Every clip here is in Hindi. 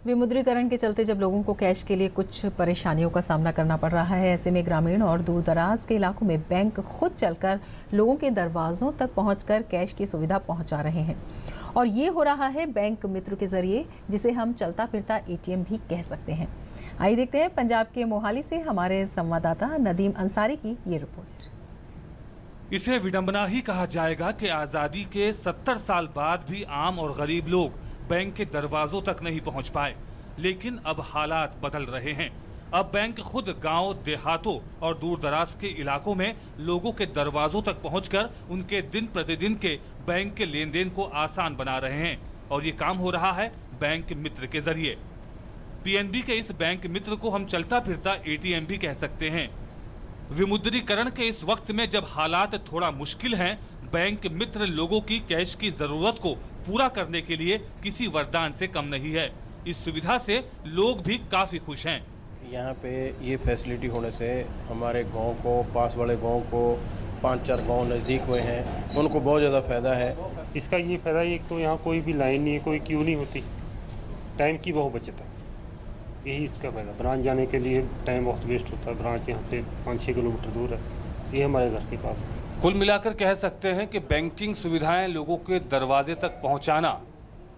विमुद्रीकरण के चलते जब लोगों को कैश के लिए कुछ परेशानियों का सामना करना पड़ रहा है, ऐसे में ग्रामीण और दूर दराज के इलाकों में बैंक खुद चलकर लोगों के दरवाजों तक पहुंचकर कैश की सुविधा पहुंचा रहे हैं। और ये हो रहा है बैंक मित्र के जरिए, जिसे हम चलता फिरता एटीएम भी कह सकते हैं। आइए देखते हैं पंजाब के मोहाली से हमारे संवाददाता नदीम अंसारी की ये रिपोर्ट। इसे विडंबना ही कहा जाएगा कि आजादी के 70 साल बाद भी आम और गरीब लोग बैंक के दरवाजों तक नहीं पहुंच पाए, लेकिन अब हालात बदल रहे हैं। अब बैंक खुद गांव, देहातों और दूर दराज के इलाकों में लोगों के दरवाजों तक पहुंचकर उनके दिन प्रतिदिन के बैंक के लेन देन को आसान बना रहे हैं। और ये काम हो रहा है बैंक मित्र के जरिए। पीएनबी के इस बैंक मित्र को हम चलता फिरता एटीएम भी कह सकते हैं। विमुद्रीकरण के इस वक्त में जब हालात थोड़ा मुश्किल हैं, बैंक मित्र लोगों की कैश की जरूरत को पूरा करने के लिए किसी वरदान से कम नहीं है। इस सुविधा से लोग भी काफी खुश हैं। यहाँ पे ये फैसिलिटी होने से हमारे गांव को, पास वाले गांव को, 5-4 गांव नज़दीक हुए हैं, उनको बहुत ज़्यादा फ़ायदा है। इसका ये फ़ायदा एक तो यहाँ कोई भी लाइन नहीं है, कोई क्यू नहीं होती, टाइम की बहुत बचत है। यही इसका फ़ायदा। ब्रांच जाने के लिए टाइम बहुत वेस्ट होता है। ब्रांच यहाँ से 5-6 किलोमीटर दूर है, ये हमारे घर के पास है। कुल मिलाकर कह सकते हैं कि बैंकिंग सुविधाएं लोगों के दरवाजे तक पहुंचाना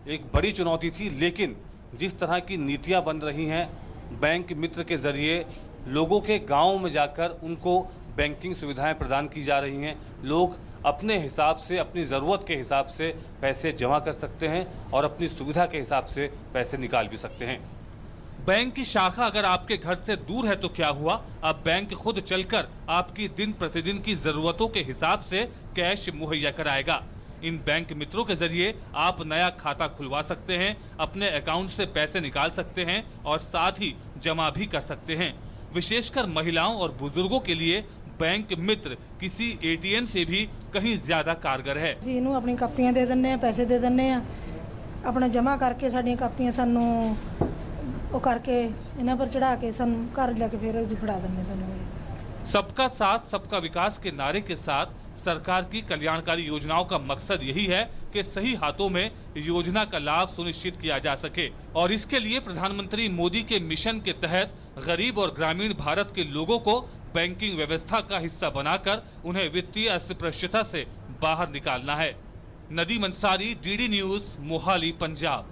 एक बड़ी चुनौती थी, लेकिन जिस तरह की नीतियां बन रही हैं बैंक मित्र के जरिए, लोगों के गांव में जाकर उनको बैंकिंग सुविधाएं प्रदान की जा रही हैं। लोग अपने हिसाब से, अपनी ज़रूरत के हिसाब से पैसे जमा कर सकते हैं और अपनी सुविधा के हिसाब से पैसे निकाल भी सकते हैं। बैंक की शाखा अगर आपके घर से दूर है तो क्या हुआ, अब बैंक खुद चलकर आपकी दिन प्रतिदिन की जरूरतों के हिसाब से कैश मुहैया कराएगा। इन बैंक मित्रों के जरिए आप नया खाता खुलवा सकते हैं, अपने अकाउंट से पैसे निकाल सकते हैं और साथ ही जमा भी कर सकते हैं। विशेषकर महिलाओं और बुजुर्गों के लिए बैंक मित्र किसी एटीएम से भी कहीं ज्यादा कारगर है। जी इन्हों अपनी कापियां दे देने, पैसे दे देने, अपना जमा करके साडियां कापियां सानू ਉਹ ਕਰਕੇ ਇਹਨਾਂ पर चढ़ा के सन घर लेके फिर फड़ा देने सन। सबका साथ सबका विकास के नारे के साथ सरकार की कल्याणकारी योजनाओं का मकसद यही है कि सही हाथों में योजना का लाभ सुनिश्चित किया जा सके। और इसके लिए प्रधानमंत्री मोदी के मिशन के तहत गरीब और ग्रामीण भारत के लोगों को बैंकिंग व्यवस्था का हिस्सा बनाकर उन्हें वित्तीय अस्पृश्यता से बाहर निकालना है। Nadeem Ansari, DD news, Mohali, Punjab.